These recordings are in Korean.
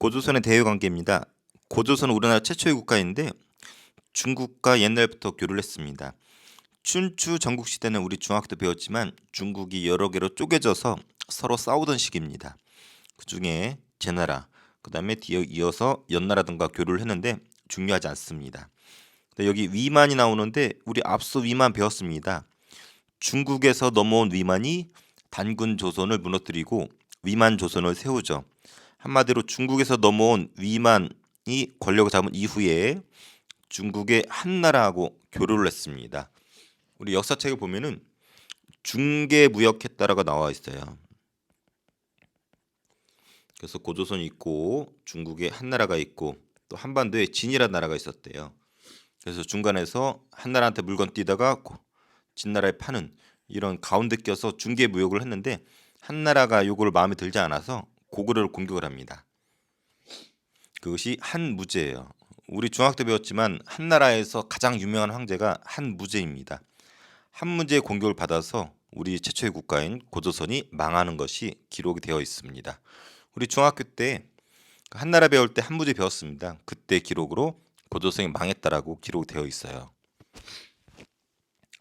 고조선의 대외 관계입니다. 고조선은 우리나라 최초의 국가인데 중국과 옛날부터 교류를 했습니다. 춘추 전국 시대는 우리 중학교 때 배웠지만 중국이 여러 개로 쪼개져서 서로 싸우던 시기입니다. 그중에 제나라, 그다음에 뒤에 이어서 연나라 등과 교류를 했는데 중요하지 않습니다. 근데 여기 위만이 나오는데 우리 앞서 위만 배웠습니다. 중국에서 넘어온 위만이 단군 조선을 무너뜨리고 위만 조선을 세우죠. 한마디로 중국에서 넘어온 위만이 권력을 잡은 이후에 중국의 한나라하고 교류를 했습니다. 우리 역사책에 보면은 중개무역했다라고 나와 있어요. 그래서 고조선이 있고 중국의 한나라가 있고 또 한반도에 진이라는 나라가 있었대요. 그래서 중간에서 한나라한테 물건 띄다가 진나라에 파는 이런 가운데 껴서 중개무역을 했는데 한나라가 요걸 마음에 들지 않아서 고구려를 공격을 합니다. 그것이 한무제예요. 우리 중학교 때 배웠지만 한나라에서 가장 유명한 황제가 한무제입니다. 한무제의 공격을 받아서 우리 최초의 국가인 고조선이 망하는 것이 기록이 되어 있습니다. 우리 중학교 때 한나라 배울 때 한무제 배웠습니다. 그때 기록으로 고조선이 망했다라고 기록되어 있어요.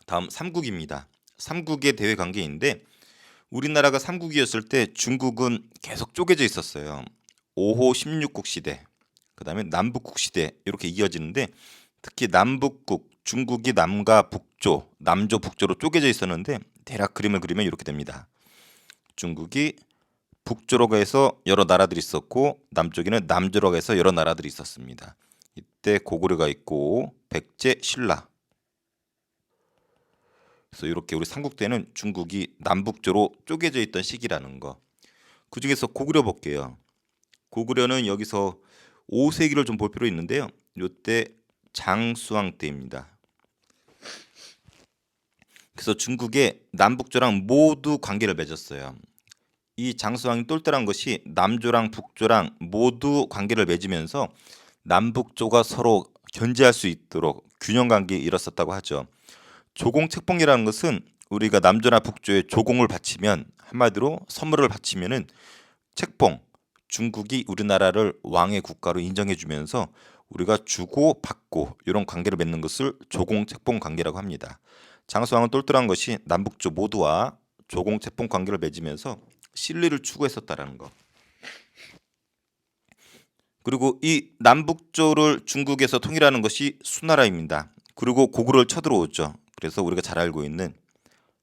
다음 삼국입니다. 삼국의 대외 관계인데 우리나라가 삼국이었을 때 중국은 계속 쪼개져 있었어요. 5호 16국 시대, 그 다음에 남북국 시대 이렇게 이어지는데 특히 남북국, 중국이 남과 북조, 남조, 북조로 쪼개져 있었는데 대략 그림을 그리면 이렇게 됩니다. 중국이 북조로 해서 여러 나라들이 있었고 남쪽에는 남조로 해서 여러 나라들이 있었습니다. 이때 고구려가 있고 백제, 신라. 그래서 이렇게 우리 삼국때는 중국이 남북조로 쪼개져 있던 시기라는 거. 그 중에서 고구려 볼게요. 고구려는 여기서 5세기를 좀 볼 필요 있는데요. 이때 장수왕 때입니다. 그래서 중국의 남북조랑 모두 관계를 맺었어요. 이 장수왕이 똘똘한 것이 남조랑 북조랑 모두 관계를 맺으면서 남북조가 서로 견제할 수 있도록 균형 관계에 이뤘었다고 하죠. 조공책봉이라는 것은 우리가 남조나 북조에 조공을 바치면 한마디로 선물을 바치면은 책봉, 중국이 우리나라를 왕의 국가로 인정해주면서 우리가 주고 받고 이런 관계를 맺는 것을 조공책봉 관계라고 합니다. 장수왕은 똘똘한 것이 남북조 모두와 조공책봉 관계를 맺으면서 신뢰를 추구했었다라는 거. 그리고 이 남북조를 중국에서 통일하는 것이 수나라입니다. 그리고 고구려를 쳐들어오죠. 그래서 우리가 잘 알고 있는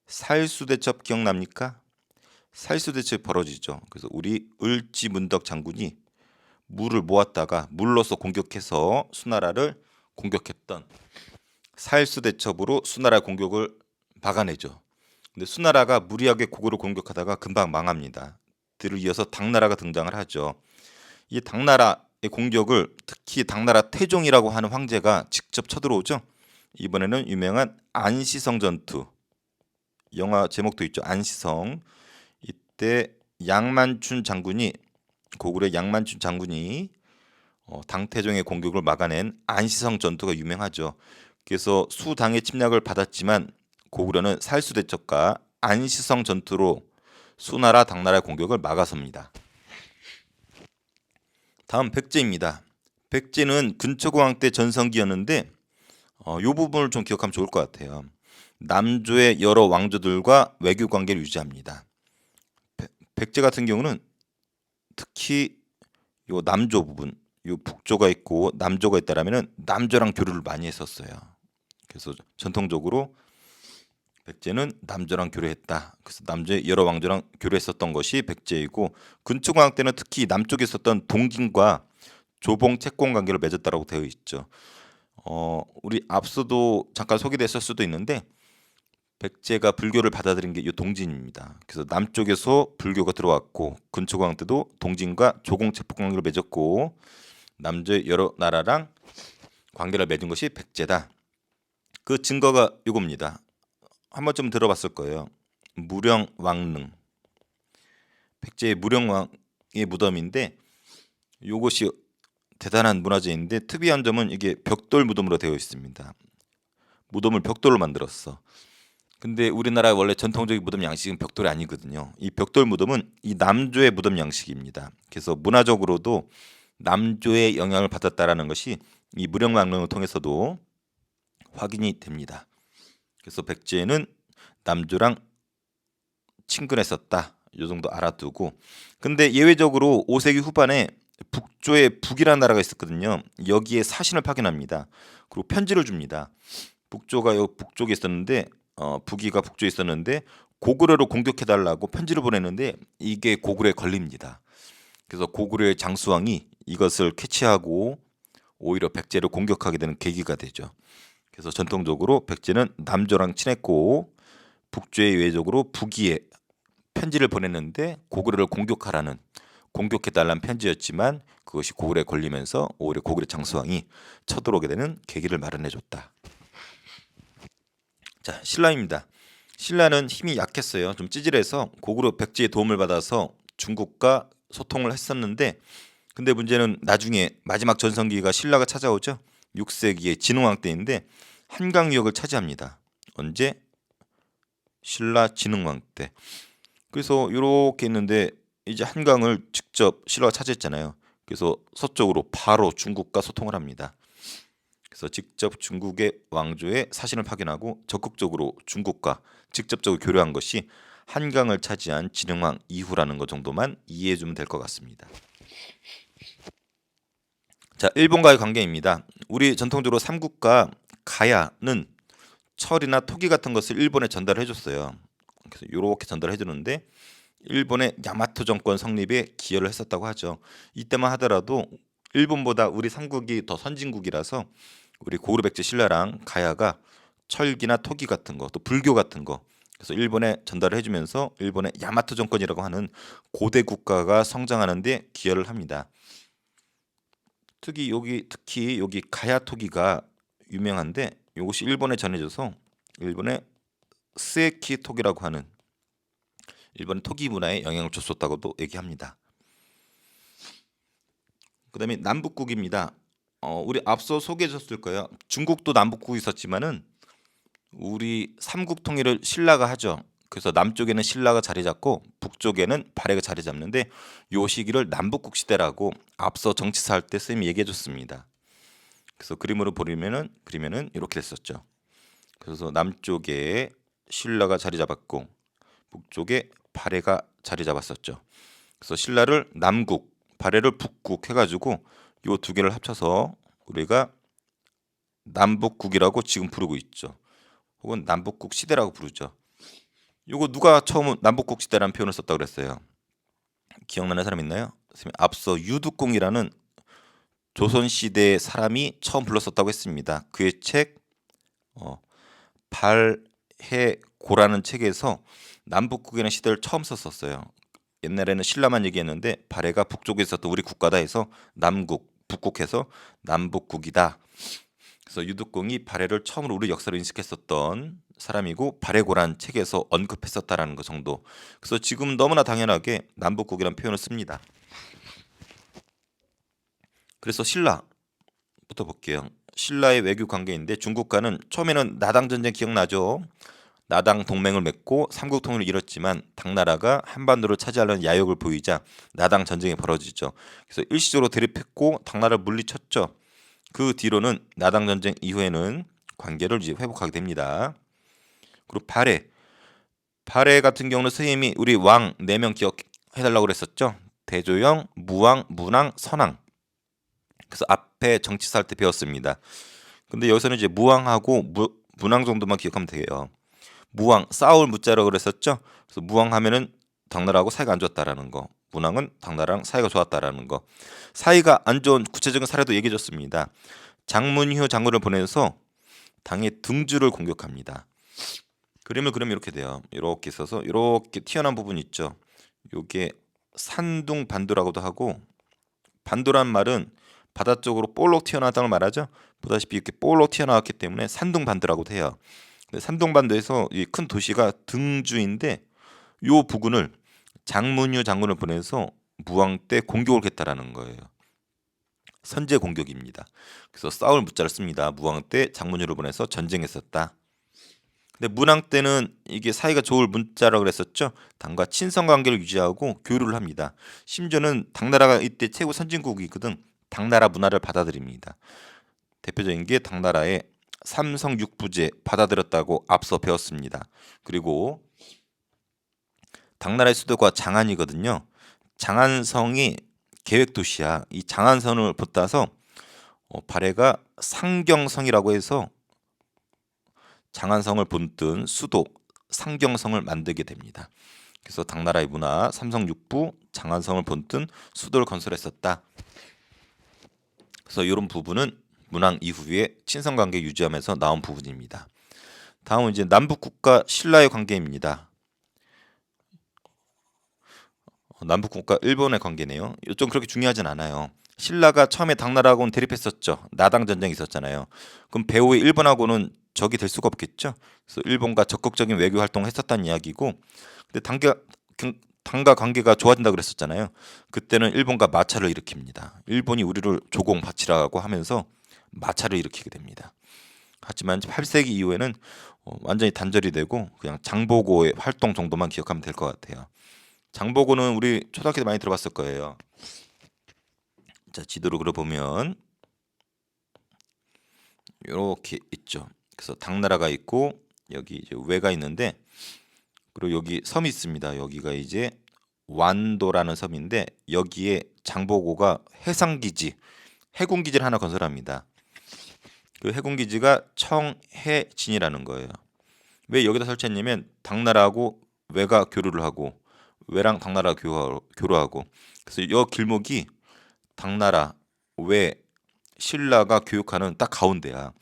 살수대첩 기억납니까? 살수대첩이 벌어지죠. 그래서 우리 을지문덕 장군이 물을 모았다가 물로서 공격해서 수나라를 공격했던 살수대첩으로 수나라 공격을 막아내죠. 근데 수나라가 무리하게 고구려를 공격하다가 금방 망합니다. 그를 이어서 당나라가 등장을 하죠. 이 당나라의 공격을 특히 당나라 태종이라고 하는 황제가 직접 쳐들어오죠. 이번에는 유명한 안시성 전투, 영화 제목도 있죠. 안시성. 이때 양만춘 장군이 고구려 양만춘 장군이 당태종의 공격을 막아낸 안시성 전투가 유명하죠. 그래서 수당의 침략을 받았지만 고구려는 살수대첩과 안시성 전투로 수나라 당나라의 공격을 막아섭니다. 다음 백제입니다. 백제는 근초고왕 때 전성기였는데 이 부분을 좀 기억하면 좋을 것 같아요. 남조의 여러 왕조들과 외교 관계를 유지합니다. 백제 같은 경우는 특히 요 남조 부분, 요 북조가 있고 남조가 있다라면은 남조랑 교류를 많이 했었어요. 그래서 전통적으로 백제는 남조랑 교류했다. 그래서 남조의 여러 왕조랑 교류했었던 것이 백제이고 근초고왕 때는 특히 남쪽에 있었던 동진과 조봉 채권 관계를 맺었다라고 되어 있죠. 우리 앞서도 잠깐 소개됐을 수도 있는데 백제가 불교를 받아들인 게 이 동진입니다. 그래서 남쪽에서 불교가 들어왔고 근초고왕 때도 동진과 조공 채권 관계를 맺었고 남조의 여러 나라랑 관계를 맺은 것이 백제다. 그 증거가 이겁니다. 한 번쯤 들어봤을 거예요. 무령왕릉. 백제의 무령왕의 무덤인데 이것이 대단한 문화재인데 특이한 점은 이게 벽돌 무덤으로 되어 있습니다. 무덤을 벽돌로 만들었어. 근데 우리나라 원래 전통적인 무덤 양식은 벽돌이 아니거든요. 이 벽돌 무덤은 이 남조의 무덤 양식입니다. 그래서 문화적으로도 남조의 영향을 받았다라는 것이 이 무령왕릉을 통해서도 확인이 됩니다. 그래서 백제는 남조랑 친근했었다. 이 정도 알아두고, 근데 예외적으로 5세기 후반에 북조에 북이라는 나라가 있었거든요. 여기에 사신을 파견합니다. 그리고 편지를 줍니다. 북조가 여기 북쪽에 있었는데 북이가 북조에 있었는데 고구려로 공격해달라고 편지를 보냈는데 이게 고구려에 걸립니다. 그래서 고구려의 장수왕이 이것을 캐치하고 오히려 백제를 공격하게 되는 계기가 되죠. 그래서 전통적으로 백제는 남조랑 친했고 북조에 외적으로 북이에 편지를 보냈는데 고구려를 공격해달라는 편지였지만 그것이 고구려에 걸리면서 오히려 고구려 장수왕이 쳐들어오게 되는 계기를 마련해줬다. 자, 신라입니다. 신라는 힘이 약했어요. 좀 찌질해서 고구려 백제의 도움을 받아서 중국과 소통을 했었는데, 근데 문제는 나중에 마지막 전성기가 신라가 찾아오죠. 6세기의 진흥왕 때인데 한강 유역을 차지합니다. 언제? 신라 진흥왕 때. 그래서 이렇게 있는데 이제 한강을 직접 신라가 차지했잖아요. 그래서 서쪽으로 바로 중국과 소통을 합니다. 그래서 직접 중국의 왕조에 사신을 파견하고 적극적으로 중국과 직접적으로 교류한 것이 한강을 차지한 진흥왕 이후라는 것 정도만 이해해 주면 될 것 같습니다. 자, 일본과의 관계입니다. 우리 전통적으로 삼국과 가야는 철이나 토기 같은 것을 일본에 전달해 줬어요. 그래서 이렇게 전달해 주는데 일본의 야마토 정권 성립에 기여를 했었다고 하죠. 이때만 하더라도 일본보다 우리 삼국이 더 선진국이라서 우리 고구려 백제 신라랑 가야가 철기나 토기 같은 거, 또 불교 같은 거, 그래서 일본에 전달을 해주면서 일본의 야마토 정권이라고 하는 고대 국가가 성장하는 데 기여를 합니다. 특히 여기 가야 토기가 유명한데 이것이 일본에 전해져서 일본의 스에키 토기라고 하는 일본의 토기 문화에 영향을 줬었다고도 얘기합니다. 그다음에 남북국입니다. 우리 앞서 소개해줬을 거예요. 중국도 남북국이 있었지만은 우리 삼국 통일을 신라가 하죠. 그래서 남쪽에는 신라가 자리 잡고 북쪽에는 발해가 자리 잡는데 요 시기를 남북국 시대라고 앞서 정치사 할 때 쌤이 얘기해 줬습니다. 그래서 그림으로 그리면은 이렇게 됐었죠. 그래서 남쪽에 신라가 자리 잡았고 북쪽에 발해가 자리 잡았었죠. 그래서 신라를 남국, 발해를 북국 해가지고 요 두 개를 합쳐서 우리가 남북국이라고 지금 부르고 있죠. 혹은 남북국 시대라고 부르죠. 요거 누가 처음 남북국 시대라는 표현을 썼다고 그랬어요? 기억나는 사람 있나요? 앞서 유득공이라는 조선시대 사람이 처음 불렀었다고 했습니다. 그의 책 발해고라는 책에서 남북국이라는 시대를 처음 썼었어요. 옛날에는 신라만 얘기했는데 발해가 북쪽에 있었던 우리 국가다 해서 남국, 북국해서 남북국이다. 그래서 유득공이 발해를 처음으로 우리 역사로 인식했었던 사람이고 발해고란 책에서 언급했었다라는 것 정도. 그래서 지금 너무나 당연하게 남북국이라는 표현을 씁니다. 그래서 신라부터 볼게요. 신라의 외교 관계인데 중국과는 처음에는 나당 전쟁 기억나죠? 나당 동맹을 맺고 삼국 통일을 이뤘지만 당나라가 한반도를 차지하려는 야욕을 보이자 나당 전쟁이 벌어지죠. 그래서 일시적으로 대립했고 당나라를 물리쳤죠. 그 뒤로는 나당 전쟁 이후에는 관계를 이제 회복하게 됩니다. 그리고 발해 같은 경우는 선생님이 우리 왕 4명 기억해달라고 그랬었죠. 대조영, 무왕, 문왕, 선왕. 그래서 앞에 정치사 할 때 배웠습니다. 근데 여기서는 이제 무왕하고 문왕 정도만 기억하면 돼요. 무왕, 싸울 무자라고 그랬었죠. 그래서 무왕 하면은 당나라하고 사이가 안 좋았다라는 거. 문왕은 당나라랑 사이가 좋았다라는 거. 사이가 안 좋은 구체적인 사례도 얘기해 줬습니다. 장문휴 장군을 보내서 당의 등주를 공격합니다. 그림을 그리면 이렇게 돼요. 이렇게 있어서 이렇게 튀어나온 부분 있죠. 요게 산둥반도라고도 하고, 반도란 말은 바다 쪽으로 볼록 튀어나왔다는 걸 말하죠. 보다시피 이렇게 볼록 튀어나왔기 때문에 산둥반도라고도 해요. 산둥반도에서 이 큰 도시가 등주인데 요 부근을 장문휴 장군을 보내서 무왕 때 공격을 했다라는 거예요. 선제 공격입니다. 그래서 싸울 무자를 씁니다. 무왕 때 장문휴를 보내서 전쟁했었다. 근데 문왕 때는 이게 사이가 좋을 문자라고 그랬었죠. 당과 친선 관계를 유지하고 교류를 합니다. 심지어는 당나라가 이때 최고 선진국이거든. 당나라 문화를 받아들입니다. 대표적인 게 당나라의 삼성육부제 받아들였다고 앞서 배웠습니다. 그리고 당나라의 수도가 장안이거든요. 장안성이 계획 도시야. 이 장안성을 붙다서 발해가 상경성이라고 해서 장안성을 본뜬 수도 상경성을 만들게 됩니다. 그래서 당나라의 문화 삼성육부 장안성을 본뜬 수도를 건설했었다. 그래서 이런 부분은 문왕 이후에 친선관계 유지하면서 나온 부분입니다. 다음은 이제 남북국가 신라의 관계입니다. 남북국가 일본의 관계네요. 좀 그렇게 중요하진 않아요. 신라가 처음에 당나라하고는 대립했었죠. 나당 전쟁이 있었잖아요. 그럼 배후의 일본하고는 적이 될 수가 없겠죠. 그래서 일본과 적극적인 외교 활동을 했었다는 이야기고, 근데 당과 관계가 좋아진다 그랬었잖아요. 그때는 일본과 마찰을 일으킵니다. 일본이 우리를 조공바치라고 하면서 마찰을 일으키게 됩니다. 하지만 8세기 이후에는 완전히 단절이 되고 그냥 장보고의 활동 정도만 기억하면 될 것 같아요. 장보고는 우리 초등학교 때 많이 들어봤을 거예요. 자, 지도로 그려보면 이렇게 있죠. 그래서 당나라가 있고 여기 이제 외가 있는데, 그리고 여기 섬이 있습니다. 여기가 이제 완도라는 섬인데 여기에 장보고가 해상기지, 해군기지를 하나 건설합니다. 그 해군기지가 청해진이라는 거예요. 왜 여기다 설치했냐면 당나라하고 외가 교류를 하고 외랑 당나라 교류하고, 그래서 이 길목이 당나라, 외, 신라가 교육하는 딱 가운데야.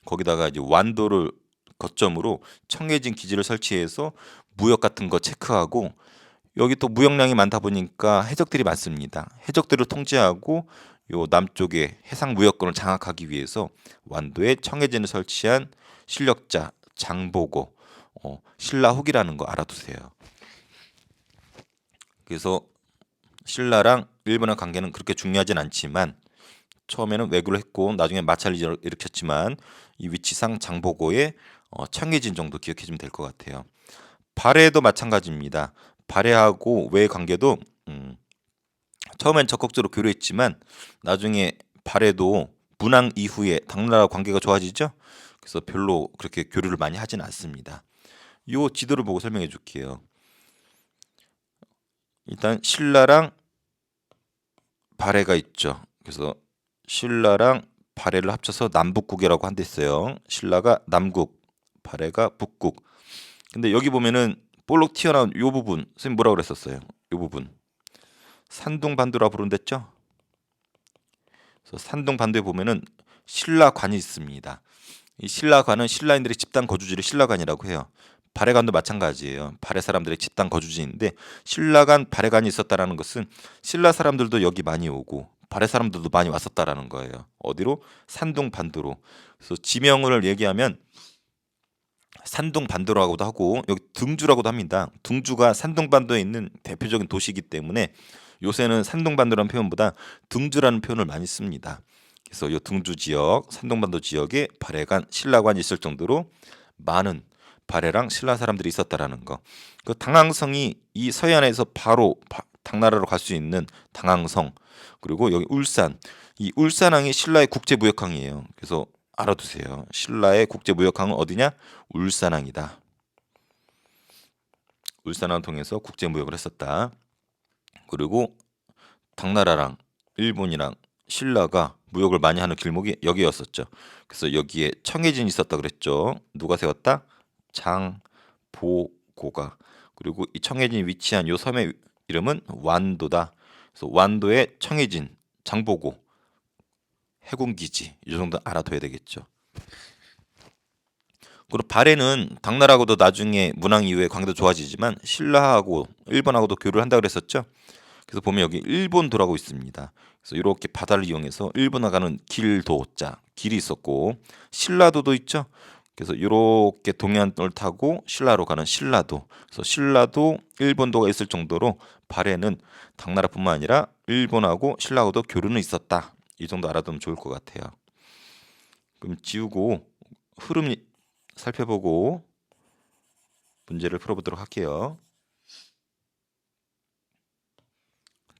거기다가 이제 완도를 거점으로 청해진 기지를 설치해서 무역 같은 거 체크하고, 여기 또 무역량이 많다 보니까 해적들이 많습니다. 해적들을 통제하고 요 남쪽의 해상 무역권을 장악하기 위해서 완도에 청해진을 설치한 실력자 장보고, 신라 후기라는 거 알아두세요. 그래서 신라랑 일본의 관계는 그렇게 중요하진 않지만 처음에는 외교를 했고 나중에 마찰을 일으켰지만 이 위치상 장보고의 청해진 정도 기억해주면 될 것 같아요. 발해도 마찬가지입니다. 발해하고 외 관계도 처음엔 적극적으로 교류했지만 나중에 발해도 문왕 이후에 당나라 관계가 좋아지죠. 그래서 별로 그렇게 교류를 많이 하진 않습니다. 이 지도를 보고 설명해 줄게요. 일단 신라랑 발해가 있죠. 그래서 신라랑 발해를 합쳐서 남북국이라고 한데 있어요. 신라가 남국, 발해가 북국. 근데 여기 보면은 볼록 튀어나온 요 부분, 선생님 뭐라고 그랬었어요? 요 부분 산둥반도라 부른댔죠? 그래서 산둥반도에 보면은 신라관이 있습니다. 이 신라관은 신라인들의 집단 거주지를 신라관이라고 해요. 발해관도 마찬가지예요. 발해 사람들의 집단 거주지인데 신라관, 발해관이 있었다라는 것은 신라 사람들도 여기 많이 오고 발해 사람들도 많이 왔었다라는 거예요. 어디로? 산둥반도로. 그래서 지명을 얘기하면 산둥반도라고도 하고 여기 등주라고도 합니다. 등주가 산둥반도에 있는 대표적인 도시이기 때문에 요새는 산둥반도라는 표현보다 등주라는 표현을 많이 씁니다. 그래서 이 등주 지역, 산둥반도 지역에 발해관, 신라관이 있을 정도로 많은 발해랑 신라 사람들이 있었다라는 거. 그 당항성이 이 서해안에서 바로 당나라로 갈 수 있는 당항성, 그리고 여기 울산, 이 울산항이 신라의 국제무역항이에요. 그래서 알아두세요. 신라의 국제무역항은 어디냐? 울산항이다. 울산항을 통해서 국제무역을 했었다. 그리고 당나라랑 일본이랑 신라가 무역을 많이 하는 길목이 여기였었죠. 그래서 여기에 청해진이 있었다 그랬죠. 누가 세웠다? 장보고가. 그리고 이 청해진이 위치한 요 섬의 이름은 완도다. 그래서 완도에 청해진, 장보고, 해군기지 이 정도 알아둬야 되겠죠. 그리고 발해는 당나라하고도 나중에 문왕 이후에 관계도 좋아지지만 신라하고 일본하고도 교류를 한다 그랬었죠. 그래서 보면 여기 일본도라고 있습니다. 그래서 이렇게 바다를 이용해서 일본에 가는 길도자, 길이 있었고 신라도도 있죠. 그래서 이렇게 동해안을 타고 신라로 가는 신라도. 그래서 신라도, 일본도가 있을 정도로 발해는 당나라뿐만 아니라 일본하고 신라하고도 교류는 있었다. 이 정도 알아두면 좋을 것 같아요. 그럼 지우고 흐름 살펴보고 문제를 풀어보도록 할게요.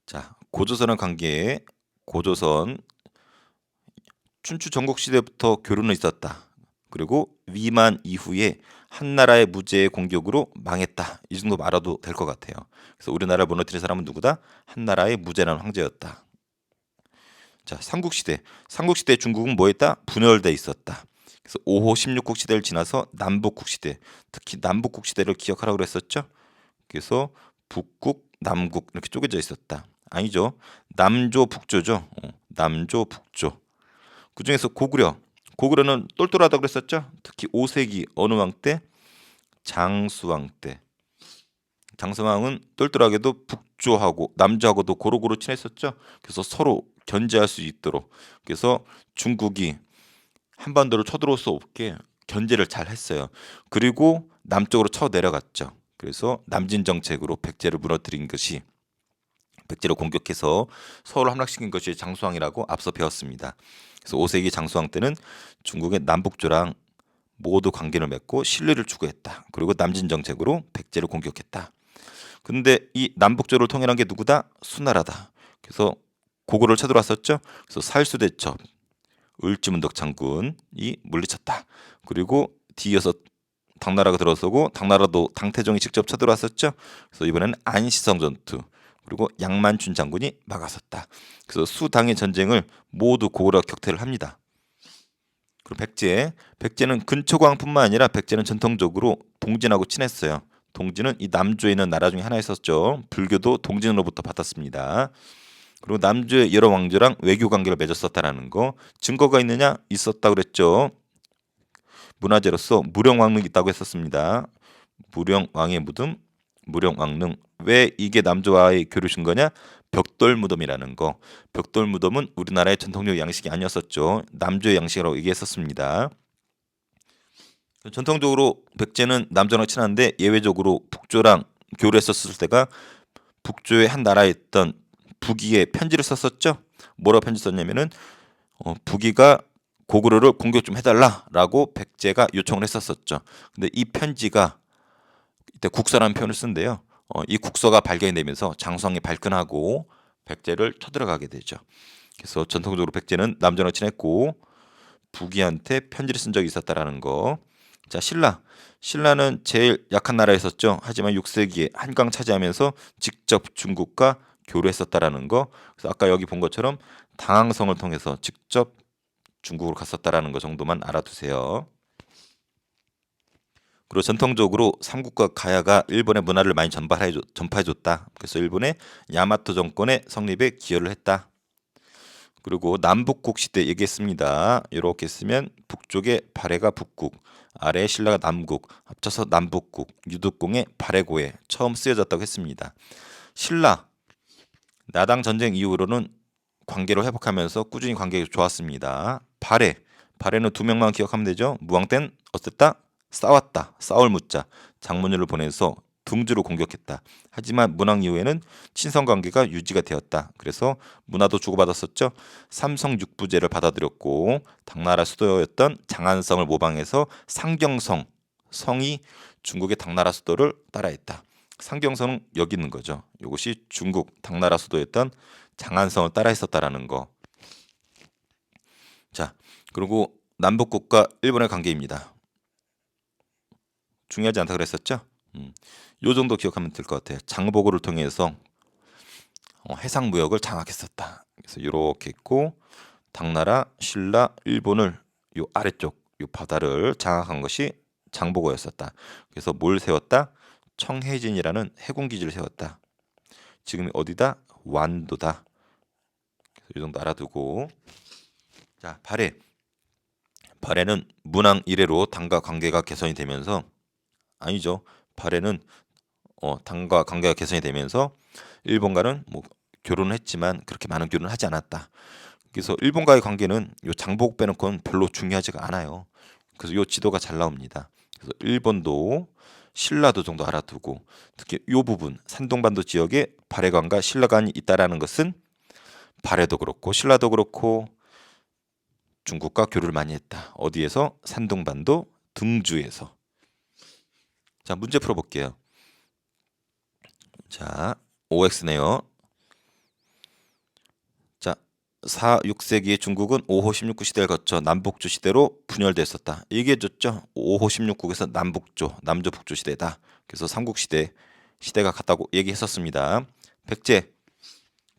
자, 고조선의 관계에 고조선 춘추 전국시대부터 교류는 있었다. 그리고 위만 이후에 한나라의 무제의 공격으로 망했다. 이 정도 말아도 될 것 같아요. 그래서 우리나라를 무너뜨린 사람은 누구다? 한나라의 무제라는 황제였다. 자, 삼국시대. 삼국시대 중국은 뭐했다? 분열돼 있었다. 그래서 5호 16국 시대를 지나서 남북국 시대, 특히 남북국 시대를 기억하라고 그랬었죠. 그래서 북국, 남국 이렇게 쪼개져 있었다. 아니죠. 남조, 북조죠. 남조, 북조. 그 중에서 고구려. 고구려는 똘똘하다고 그랬었죠. 특히 5세기 어느 왕 때? 장수왕 때. 장수왕은 똘똘하게도 북조하고 남조하고도 고루고루 친했었죠. 그래서 서로 견제할 수 있도록. 그래서 중국이 한반도를 쳐들어올 수 없게 견제를 잘 했어요. 그리고 남쪽으로 쳐 내려갔죠. 그래서 남진 정책으로 백제를 무너뜨린 것이, 백제를 공격해서 서울을 함락시킨 것이 장수왕이라고 앞서 배웠습니다. 그래서 5세기 장수왕 때는 중국의 남북조랑 모두 관계를 맺고 신뢰를 추구했다. 그리고 남진 정책으로 백제를 공격했다. 근데 이 남북조를 통일한 게 누구다? 수나라다. 그래서 고구려를 쳐들어왔었죠. 그래서 살수대첩, 을지문덕 장군이 물리쳤다. 그리고 뒤이어서 당나라가 들어서고 당나라도 당태종이 직접 쳐들어왔었죠. 그래서 이번에는 안시성 전투, 그리고 양만춘 장군이 막아섰다. 그래서 수당의 전쟁을 모두 고구려가 격퇴를 합니다. 그리고 백제는 근초고왕뿐만 아니라 백제는 전통적으로 동진하고 친했어요. 동진은 이 남조에 있는 나라 중에 하나였었죠. 불교도 동진으로부터 받았습니다. 그리고 남조의 여러 왕조랑 외교 관계를 맺었었다라는 거, 증거가 있느냐? 있었다고 그랬죠. 문화재로서 무령왕릉이 있다고 했었습니다. 무령왕의 무덤, 무령왕릉. 왜 이게 남조와의 교류 증거냐? 벽돌무덤이라는 거. 벽돌무덤은 우리나라의 전통적 양식이 아니었었죠. 남조의 양식이라고 얘기했었습니다. 전통적으로 백제는 남조랑 친한데 예외적으로 북조랑 교류했었을 때가 북조의 한 나라에 있던 북이에 편지를 썼었죠. 뭐라고 편지 썼냐면은 북이가 고구려를 공격 좀 해달라라고 백제가 요청을 했었었죠. 근데 이 편지가 이때 국서라는 표현을 쓴대요. 이 국서가 발견이 되면서 장수왕이 발끈하고 백제를 쳐들어가게 되죠. 그래서 전통적으로 백제는 남조랑 친했고 북이한테 편지를 쓴 적이 있었다라는 거. 자, 신라는 제일 약한 나라였었죠. 하지만 6세기에 한강 차지하면서 직접 중국과 교류했었다라는 거. 그래서 아까 여기 본 것처럼 당항성을 통해서 직접 중국으로 갔었다라는 거 정도만 알아두세요. 그리고 전통적으로 삼국과 가야가 일본의 문화를 많이 전파해줬다. 그래서 일본의 야마토 정권의 성립에 기여를 했다. 그리고 남북국 시대 얘기했습니다. 이렇게 쓰면 북쪽에 발해가 북국, 아래 신라가 남국, 합쳐서 남북국, 유독공의 발해고에 처음 쓰여졌다고 했습니다. 신라, 나당 전쟁 이후로는 관계를 회복하면서 꾸준히 관계가 좋았습니다. 발해는 두 명만 기억하면 되죠. 무왕 땐 어땠다? 싸웠다. 싸울 무자. 장문율을 보내서 둥주로 공격했다. 하지만 문왕 이후에는 친선 관계가 유지가 되었다. 그래서 문화도 주고받았었죠. 삼성 육부제를 받아들였고 당나라 수도였던 장안성을 모방해서 상경성, 성이 중국의 당나라 수도를 따라했다. 상경성은 여기 있는 거죠. 이것이 중국 당나라 수도였던 장안성을 따라했었다라는 거. 자, 그리고 남북국과 일본의 관계입니다. 중요하지 않다 그랬었죠? 요 정도 기억하면 될 것 같아요. 장보고를 통해서 해상 무역을 장악했었다. 그래서 이렇게 있고 당나라, 신라, 일본을 요 아래쪽 요 바다를 장악한 것이 장보고였었다. 그래서 뭘 세웠다? 청해진이라는 해군 기지를 세웠다. 지금 어디다? 완도다. 이 정도 알아두고, 자, 발해는 문왕 이래로 당과 관계가 개선이 되면서, 아니죠. 발해는 당과 관계가 개선이 되면서 일본과는 뭐 결혼을 했지만 그렇게 많은 교류는 하지 않았다. 그래서 일본과의 관계는 요 장보고 빼놓고는 별로 중요하지가 않아요. 그래서 요 지도가 잘 나옵니다. 그래서 일본도 신라도 정도 알아두고, 특히 요 부분 산동반도 지역에 발해관과 신라관이 있다라는 것은 발해도 그렇고 신라도 그렇고 중국과 교류를 많이 했다. 어디에서? 산동반도 등주에서. 자, 문제 풀어볼게요. 자, OX네요. 자, 4, 6세기의 중국은 5호 16국 시대를 거쳐 남북조 시대로 분열됐었다. 얘기해줬죠. 5호 16국에서 남북조, 남조 북조 시대다. 그래서 삼국시대가 같다고 얘기했었습니다. 백제,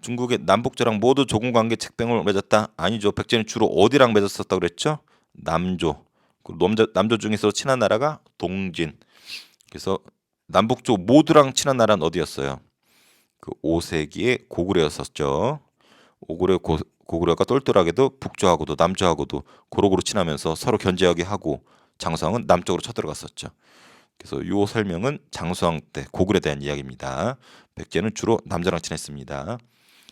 중국의 남북조랑 모두 조공관계 책병을 맺었다. 아니죠. 백제는 주로 어디랑 맺었었다고 그랬죠? 남조. 남조 중에서 친한 나라가 동진. 그래서 남북조 모두랑 친한 나라는 어디였어요? 그 5세기의 고구려였었죠. 고구려가 똘똘하게도 북조하고도 남조하고도 고루고루 친하면서 서로 견제하게 하고 장수왕은 남쪽으로 쳐들어갔었죠. 그래서 요 설명은 장수왕 때 고구려에 대한 이야기입니다. 백제는 주로 남조랑 친했습니다.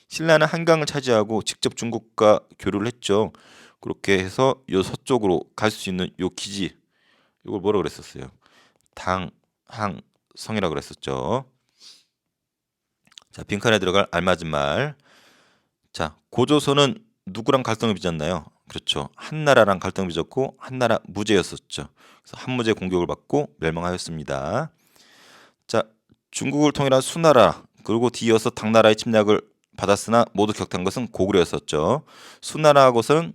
신라는 한강을 차지하고 직접 중국과 교류를 했죠. 그렇게 해서 요 서쪽으로 갈 수 있는 요 기지, 이걸 뭐라 그랬었어요? 당항성이라고 그랬었죠. 자, 빈칸에 들어갈 알맞은 말. 자, 고조선은 누구랑 갈등을 빚었나요? 그렇죠. 한나라랑 갈등을 빚었고 한나라 무제였었죠. 그래서 한무제 공격을 받고 멸망하였습니다. 자, 중국을 통일한 수나라 그리고 뒤이어서 당나라의 침략을 받았으나 모두 격퇴한 것은 고구려였었죠. 수나라하고는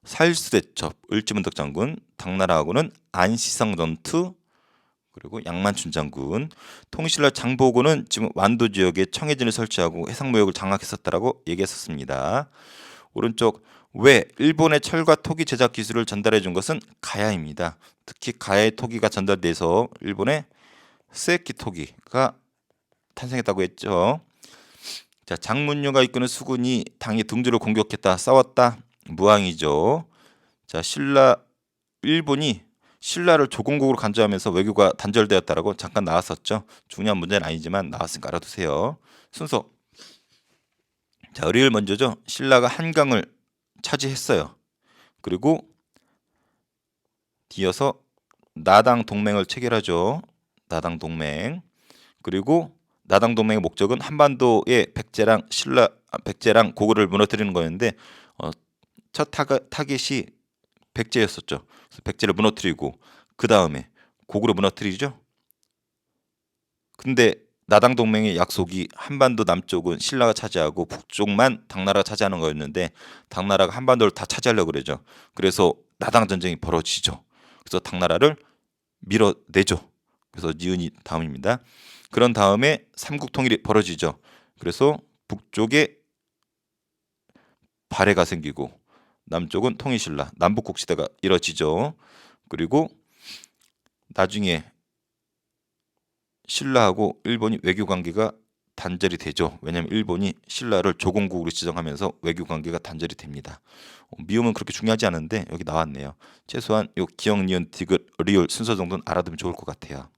살수대첩, 을지문덕 장군, 당나라하고는 안시성 전투, 그리고 양만춘 장군, 통신라 장보고는 지금 완도 지역에 청해진을 설치하고 해상무역을 장악했었다라고 얘기했었습니다. 오른쪽, 왜 일본의 철과 토기 제작 기술을 전달해 준 것은 가야입니다. 특히 가야의 토기가 전달돼서 일본의 스에키 토기가 탄생했다고 했죠. 자, 장문유가 이끄는 수군이 당의 등주를 공격했다, 싸웠다, 무항이죠. 자, 일본이 신라를 조공국으로 간주하면서 외교가 단절되었다라고 잠깐 나왔었죠. 중요한 문제는 아니지만 나왔으니까 알아두세요. 순서. 자, 의리를 먼저죠. 신라가 한강을 차지했어요. 그리고 뒤어서 나당 동맹을 체결하죠. 나당 동맹. 그리고 나당 동맹의 목적은 한반도의 백제랑 고구려를 무너뜨리는 거였는데 첫 타겟이 백제였었죠. 그래서 백제를 무너뜨리고 그 다음에 고구려 무너뜨리죠. 근데 나당 동맹의 약속이 한반도 남쪽은 신라가 차지하고 북쪽만 당나라가 차지하는 거였는데 당나라가 한반도를 다 차지하려고 그러죠. 그래서 나당 전쟁이 벌어지죠. 그래서 당나라를 밀어내죠. 그래서 니은이 다음입니다. 그런 다음에 삼국 통일이 벌어지죠. 그래서 북쪽에 발해가 생기고 남쪽은 통일신라, 남북국 시대가 이뤄지죠. 그리고 나중에 신라하고 일본이 외교 관계가 단절이 되죠. 왜냐하면 일본이 신라를 조공국으로 지정하면서 외교 관계가 단절이 됩니다. 미음은 그렇게 중요하지 않은데 여기 나왔네요. 최소한 요 기역, 니은, 디귿, 리을 순서 정도는 알아두면 좋을 것 같아요.